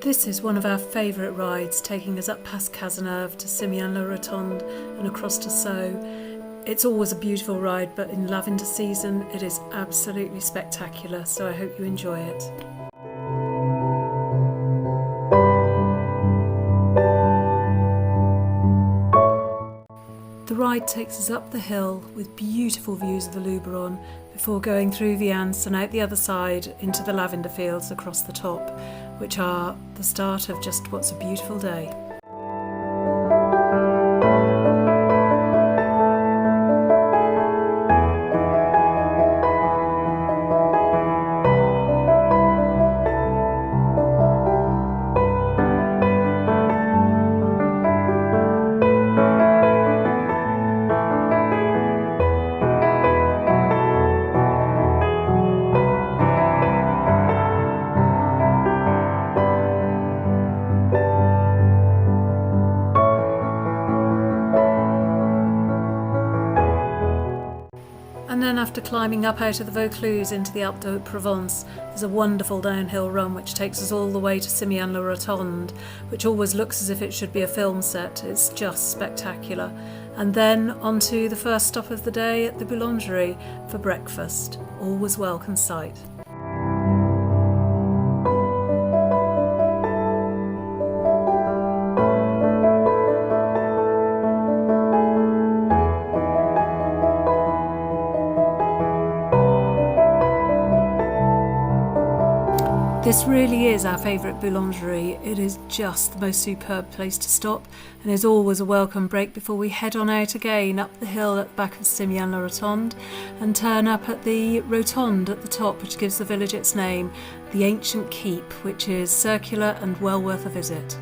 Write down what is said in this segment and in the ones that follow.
This is one of our favourite rides, taking us up past Cazeneuve to Simiane La Rotonde and across to Sault. It's always a beautiful ride, but in lavender season it is absolutely spectacular, so I hope you enjoy it. The ride takes us up the hill with beautiful views of the Luberon before going through Viance and out the other side into the lavender fields across the top, which are the start of just what's a beautiful day. And then after climbing up out of the Vaucluse into the Alpes de Provence, there's a wonderful downhill run which takes us all the way to Simiane La Rotonde, which always looks as if it should be a film set. It's just spectacular. And then on to the first stop of the day at the Boulangerie for breakfast. Always welcome sight. This really is our favourite boulangerie. It is just the most superb place to stop and is always a welcome break before we head on out again up the hill at the back of Simiane La Rotonde and turn up at the Rotonde at the top, which gives the village its name, the ancient keep, which is circular and well worth a visit.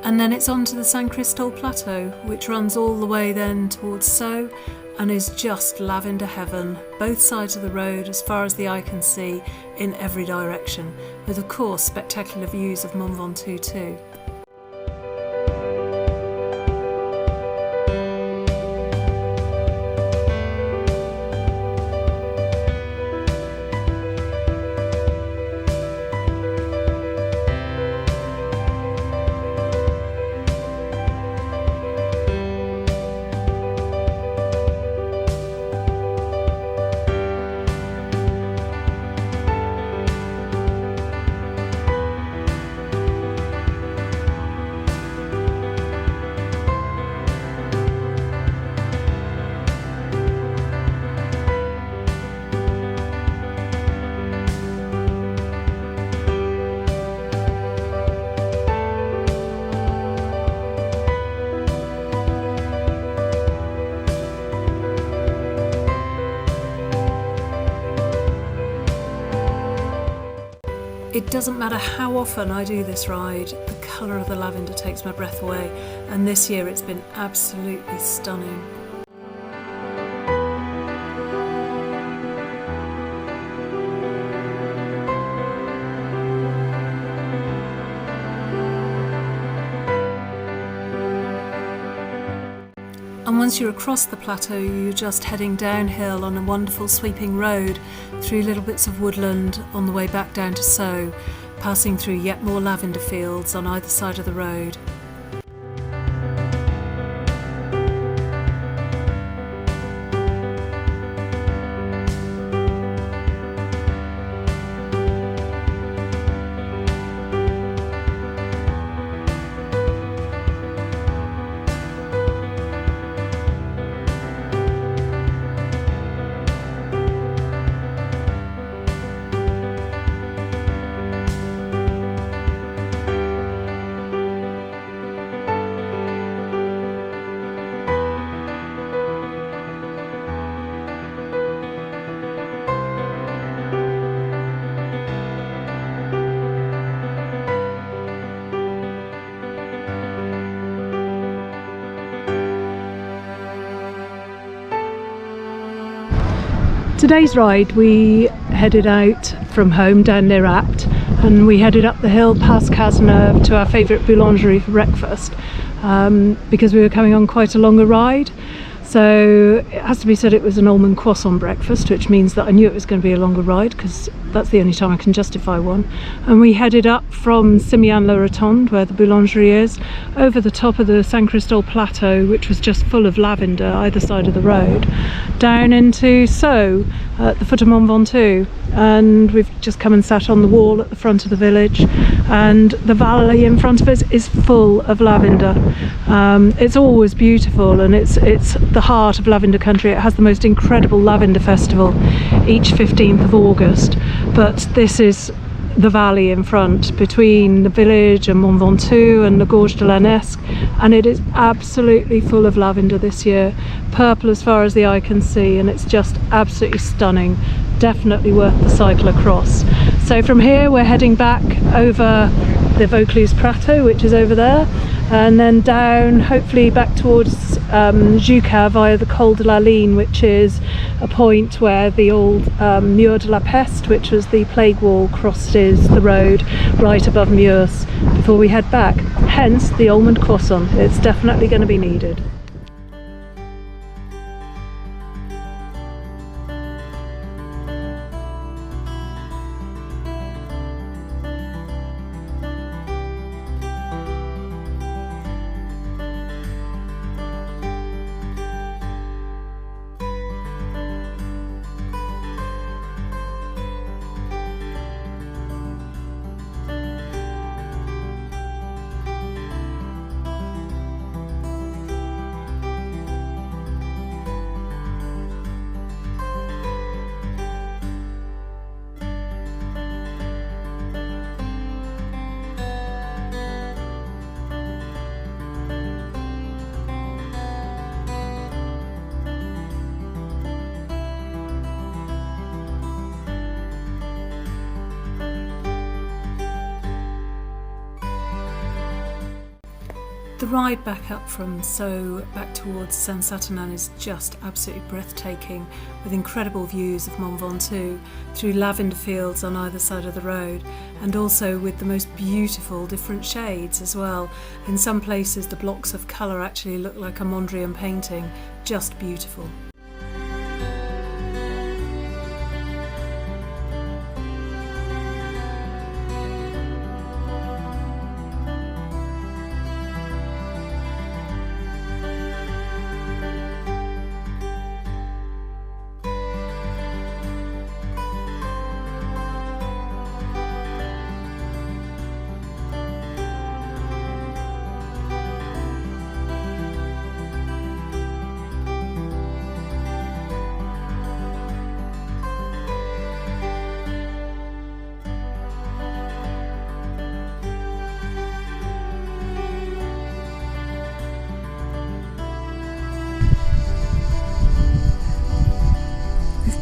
And then it's on to the Saint Christol Plateau, which runs all the way then towards Sault and is just lavender heaven, both sides of the road as far as the eye can see in every direction, with of course spectacular views of Mont Ventoux too. It doesn't matter how often I do this ride, the colour of the lavender takes my breath away, and this year it's been absolutely stunning. And once you're across the plateau, you're just heading downhill on a wonderful sweeping road through little bits of woodland on the way back down to Sault, passing through yet more lavender fields on either side of the road. Today's ride, we headed out from home down near Apt and we headed up the hill past Cazeneuve to our favourite boulangerie for breakfast because we were coming on quite a longer ride. So it has to be said it was an almond croissant breakfast, which means that I knew it was going to be a longer ride because that's the only time I can justify one. And we headed up from Simiane La Rotonde, where the boulangerie is, over the top of the Saint Christol Plateau, which was just full of lavender either side of the road, down into Sault at the foot of Mont Ventoux. And we've just come and sat on the wall at the front of the village, and the valley in front of us is full of lavender. It's always beautiful, and it's the heart of lavender country. It has the most incredible lavender festival each 15th of August, but this is the valley in front between the village and Mont Ventoux and the Gorge de la Nesque, and it is absolutely full of lavender this year, purple as far as the eye can see, and it's just absolutely stunning. Definitely worth the cycle across. So from here we're heading back over the Vaucluse Plateau, which is over there, and then down hopefully back towards Juca via the Col de la Ligne, which is a point where the old Mur de la Peste, which was the plague wall, crosses the road right above Murs before we head back. Hence the almond croissant. It's definitely going to be needed. The ride back up from Sault back towards Saint-Saturnin is just absolutely breathtaking, with incredible views of Mont Ventoux through lavender fields on either side of the road, and also with the most beautiful different shades as well. In some places the blocks of colour actually look like a Mondrian painting, just beautiful.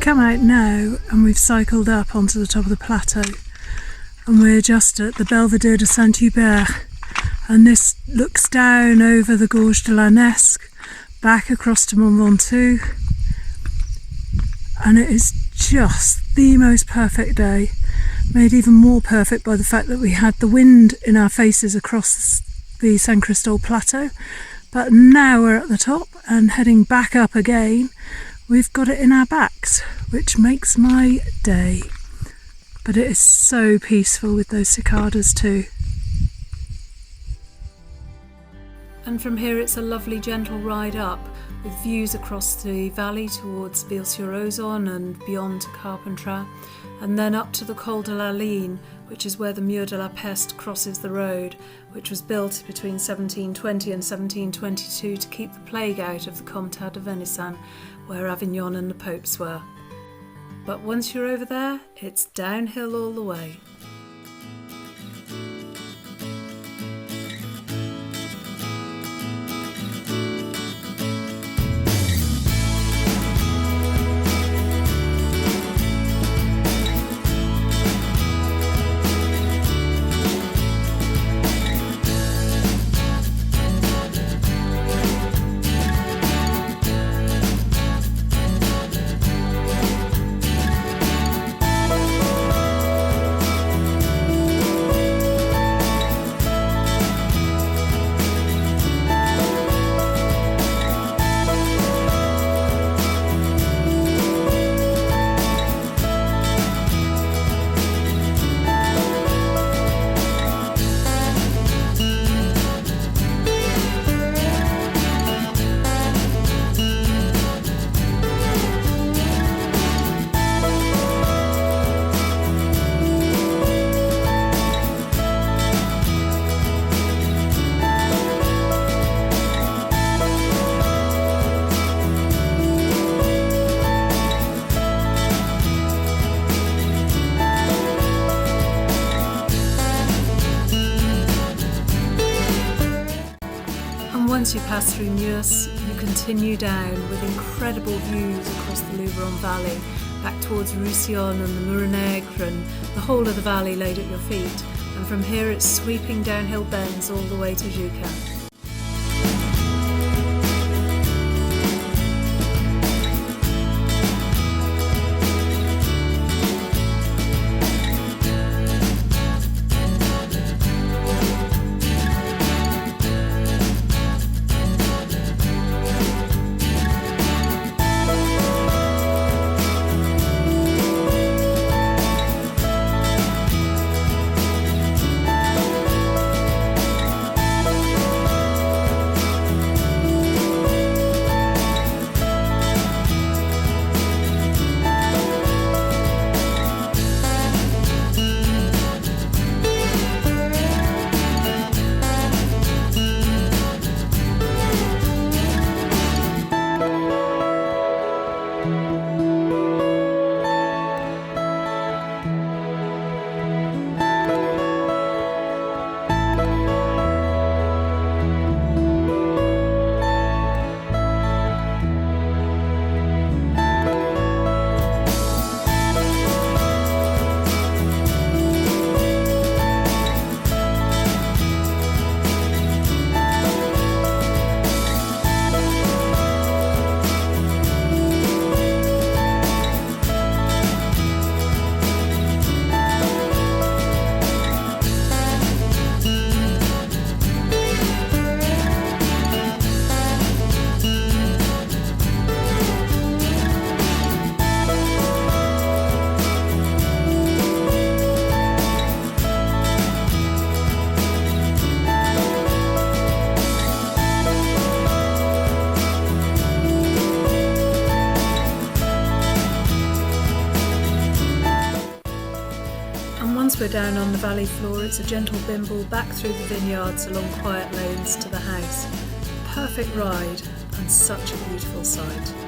Come out now and we've cycled up onto the top of the plateau, and we're just at the Belvedere Descent, and this looks down over the Gorge de la Nesque, back across to Mont Ventoux, and it is just the most perfect day, made even more perfect by the fact that we had the wind in our faces across the Saint Christol Plateau. But now we're at the top and heading back up again. We've got it in our backs, which makes my day. But it is so peaceful with those cicadas too. And from here it's a lovely gentle ride up, with views across the valley towards Ville-sur-Ozon and beyond to Carpentras, and then up to the Col de la Ligne, which is where the Mur de la Peste crosses the road, which was built between 1720 and 1722 to keep the plague out of the Comtat de Venaissin, where Avignon and the popes were. But once you're over there, it's downhill all the way. once you pass through Meuse, you continue down with incredible views across the Luberon valley, back towards Roussillon and the Murenègre and the whole of the valley laid at your feet. And from here it's sweeping downhill bends all the way to Jucan. Once we're down on the valley floor, it's a gentle bimble back through the vineyards along quiet lanes to the house. Perfect ride and such a beautiful sight.